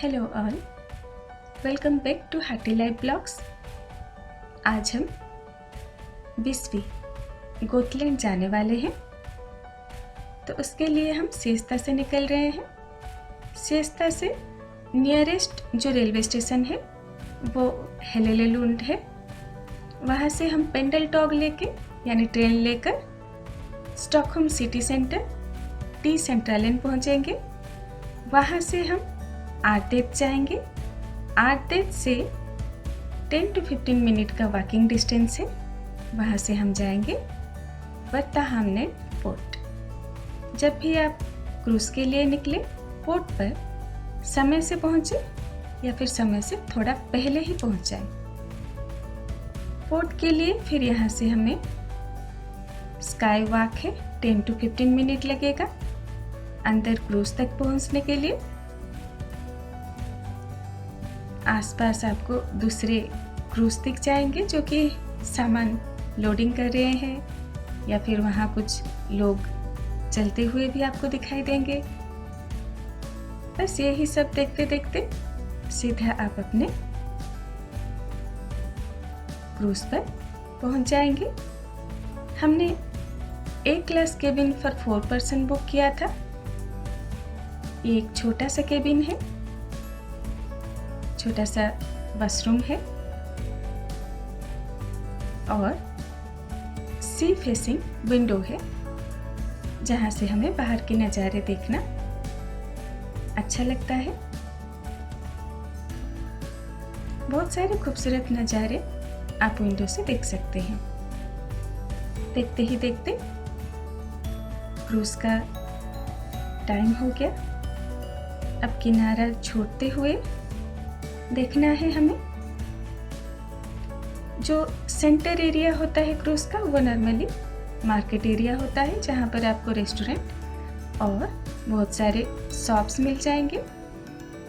Hello all, welcome back to hearty life blogs. आज हम बिस्वी Gotland जाने वाले हैं, तो उसके लिए हम सेस्ता से निकल रहे हैं। सेस्ता से नियरेस्ट जो रेलवे स्टेशन है वो हेलेलेलुंड है। वहाँ से हम पेंडलटॉग लेके यानी ट्रेन लेकर स्टॉकहोम सिटी सेंटर टी सेंट्रलन पहुँचेंगे। वहाँ से हम आर्डेट जाएंगे। आर्डेट से 10 to 15 मिनट का वॉकिंग डिस्टेंस है। वहाँ से हम जाएंगे वर्ताहामनेट पोर्ट। जब भी आप क्रूज़ के लिए निकले, पोर्ट पर समय से पहुँचे या फिर समय से थोड़ा पहले ही पहुँच जाए। पोर्ट के लिए फिर यहाँ से हमें स्काई वॉक है, 10 to 15 मिनट लगेगा अंदर क्रूज़ तक पहुँचने के लिए। आसपास आपको दूसरे क्रूज़ दिख जाएंगे जो कि सामान लोडिंग कर रहे हैं, या फिर वहाँ कुछ लोग चलते हुए भी आपको दिखाई देंगे। बस यही सब देखते देखते सीधा आप अपने क्रूज़ पर पहुँच जाएंगे। हमने एक class cabin for 4 person book किया था। ये एक छोटा सा केबिन है, छोटा सा वॉशरूम है और सी फेसिंग विंडो है, जहाँ से हमें बाहर के नज़ारे देखना अच्छा लगता है। बहुत सारे खूबसूरत नज़ारे आप विंडो से देख सकते हैं। देखते ही देखते क्रूज़ का टाइम हो गया। अब किनारा छोड़ते हुए देखना है हमें। जो सेंटर एरिया होता है क्रूज़ का वो नॉर्मली मार्केट एरिया होता है, जहाँ पर आपको रेस्टोरेंट और बहुत सारे शॉप्स मिल जाएंगे।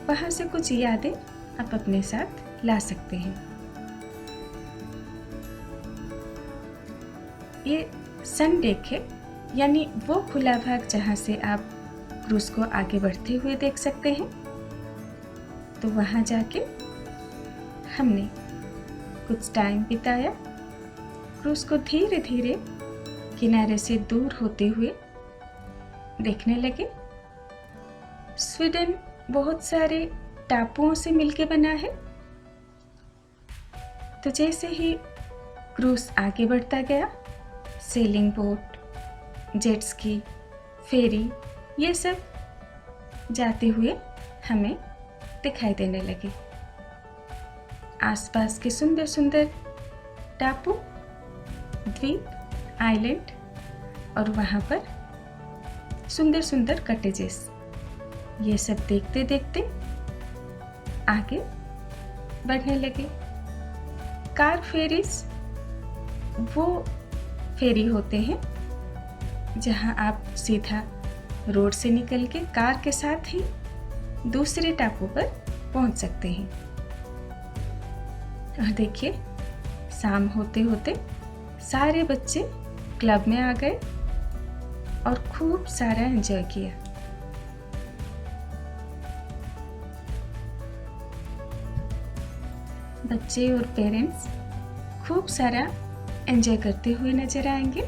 वहाँ से कुछ यादें आप अपने साथ ला सकते हैं। ये सन डेक है, यानी वो खुला भाग जहाँ से आप क्रूज़ को आगे बढ़ते हुए देख सकते हैं। तो वहाँ जाके हमने कुछ टाइम बिताया। क्रूज़ को धीरे धीरे किनारे से दूर होते हुए देखने लगे। स्वीडन बहुत सारे टापुओं से मिलके बना है, तो जैसे ही क्रूज़ आगे बढ़ता गया, सेलिंग बोट, जेट स्की, फेरी, ये सब जाते हुए हमें दिखाई देने लगे। आसपास के सुंदर सुंदर टापू, द्वीप, आइलैंड और वहाँ पर सुंदर सुंदर कटेजेस, ये सब देखते देखते आगे बढ़ने लगे। कार फेरीज वो फेरी होते हैं जहाँ आप सीधा रोड से निकल के कार के साथ ही दूसरे टापू पर पहुंच सकते हैं। और देखिए, शाम होते होते सारे बच्चे क्लब में आ गए और खूब सारा एंजॉय किया। बच्चे और पेरेंट्स खूब सारा एंजॉय करते हुए नजर आएंगे।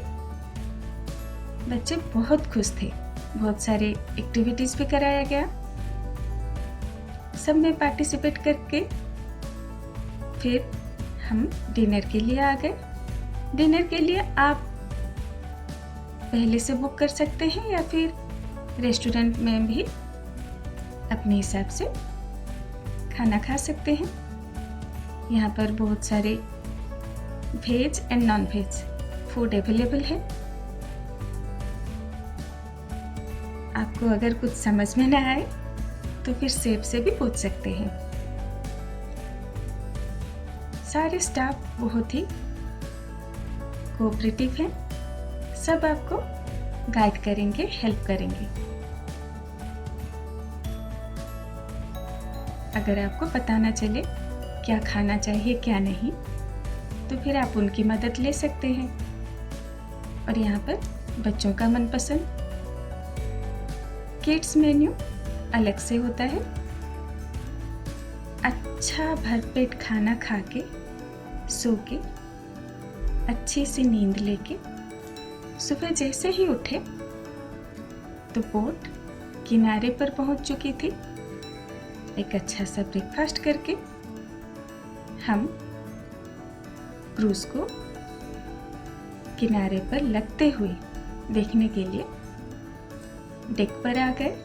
बच्चे बहुत खुश थे, बहुत सारे एक्टिविटीज़ भी कराया गया। सब में पार्टिसिपेट करके फिर हम डिनर के लिए आ गए। डिनर के लिए आप पहले से बुक कर सकते हैं या फिर रेस्टोरेंट में भी अपने हिसाब से खाना खा सकते हैं। यहाँ पर बहुत सारे veg and non veg food available है। आपको अगर कुछ समझ में ना आए तो फिर सेफ से भी पूछ सकते हैं। सारे स्टाफ बहुत ही कोऑपरेटिव हैं, सब आपको गाइड करेंगे, हेल्प करेंगे। अगर आपको पता ना चले क्या खाना चाहिए क्या नहीं, तो फिर आप उनकी मदद ले सकते हैं। और यहाँ पर बच्चों का मनपसंद किड्स मेन्यू अलग से होता है। अच्छा भरपेट खाना खा के सो के अच्छी सी नींद लेके सुबह जैसे ही उठे तो बोट किनारे पर पहुंच चुकी थी। एक अच्छा सा ब्रेकफास्ट करके हम क्रूज को किनारे पर लगते हुए देखने के लिए डेक पर आ गए।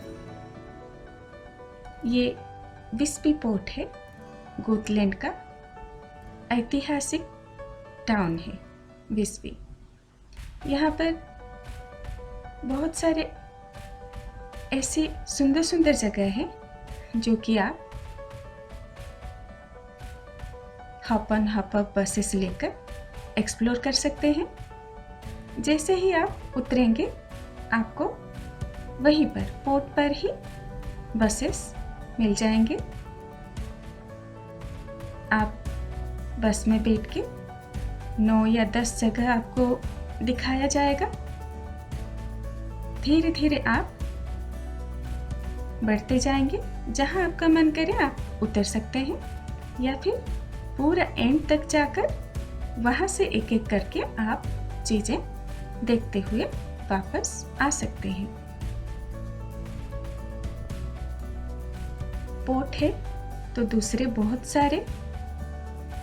ये बिस्बी पोर्ट है, गोतलैंड का ऐतिहासिक टाउन है बिस्बी। यहाँ पर बहुत सारे ऐसी सुंदर सुंदर जगह हैं जो कि आप hop on hop off buses लेकर एक्सप्लोर कर सकते हैं। जैसे ही आप उतरेंगे आपको वहीं पर पोर्ट पर ही बसेस मिल जाएंगे। आप बस में बैठ के 9 या 10 जगह आपको दिखाया जाएगा। धीरे धीरे आप बढ़ते जाएंगे, जहां आपका मन करे आप उतर सकते हैं या फिर पूरा एंड तक जाकर वहां से एक एक करके आप चीजें देखते हुए वापस आ सकते हैं। पोर्ट है तो दूसरे बहुत सारे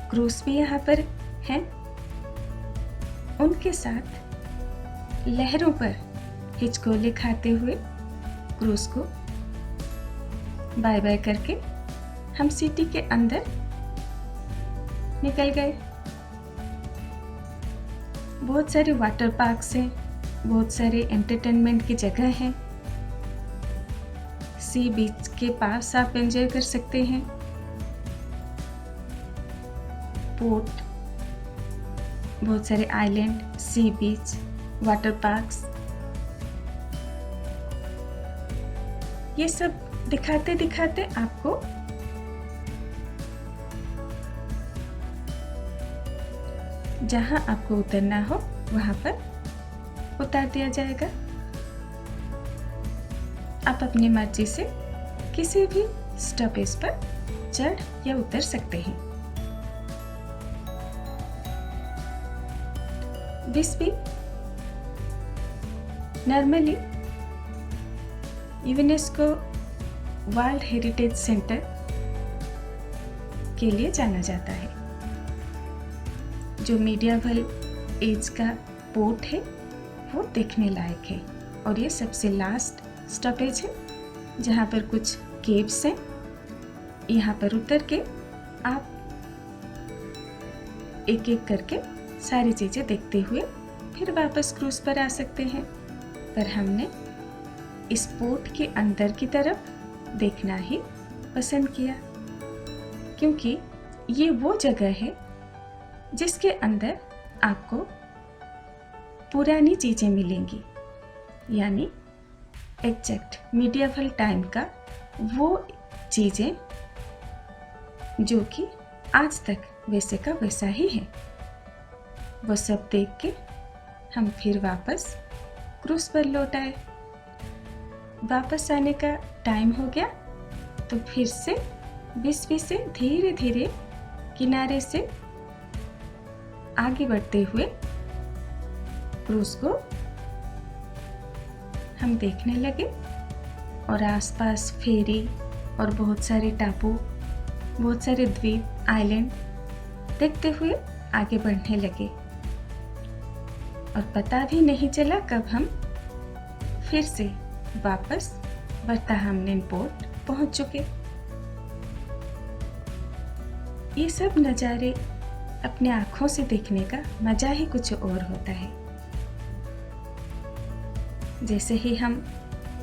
क्रूज भी यहाँ पर हैं। उनके साथ लहरों पर हिचकोले खाते हुए क्रूज को बाय बाय करके हम सिटी के अंदर निकल गए। बहुत सारे वाटर पार्क्स हैं, बहुत सारे एंटरटेनमेंट की जगह हैं। सी बीच के पास आप एंजॉय कर सकते हैं। पोर्ट, बहुत सारे आइलैंड, सी बीच, वाटर पार्क्स, ये सब दिखाते दिखाते आपको जहां आपको उतरना हो वहां पर उतार दिया जाएगा। आप अपनी मर्जी से किसी भी स्टॉपेज पर चढ़ या उतर सकते हैं। Bisbee normally UNESCO world heritage centre के लिए जाना जाता है। जो मीडियावल एज का पोर्ट है वो देखने लायक है और ये सबसे लास्ट स्टॉपेज है जहाँ पर कुछ केव्स हैं। यहाँ पर उतर के आप एक एक करके सारी चीज़ें देखते हुए फिर वापस क्रूज पर आ सकते हैं। पर हमने इस पोर्ट के अंदर की तरफ देखना ही पसंद किया क्योंकि ये वो जगह है जिसके अंदर आपको पुरानी चीज़ें मिलेंगी, यानी एग्जैक्ट मीडियावल टाइम का वो चीज़ें जो कि आज तक वैसे का वैसा ही है। वो सब देख के हम फिर वापस क्रूज पर लौट आए। वापस आने का टाइम हो गया तो फिर से बिस्बी से धीरे धीरे किनारे से आगे बढ़ते हुए क्रूज को हम देखने लगे और आसपास फेरी और बहुत सारे टापू, बहुत सारे द्वीप, आइलैंड देखते हुए आगे बढ़ने लगे और पता भी नहीं चला कब हम फिर से वापस बर्थाहामनेन पोर्ट पहुंच चुके। ये सब नज़ारे अपने आँखों से देखने का मजा ही कुछ और होता है। जैसे ही हम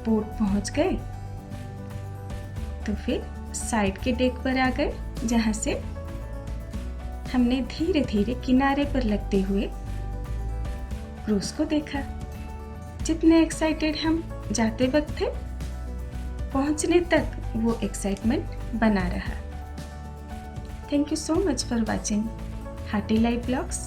पोर्ट पहुंच गए तो फिर साइड के डेक पर आ गए जहां से हमने धीरे धीरे किनारे पर लगते हुए क्रूज को देखा। जितने एक्साइटेड हम जाते वक्त थे, पहुंचने तक वो एक्साइटमेंट बना रहा। Thank you so much for watching hearty life blogs.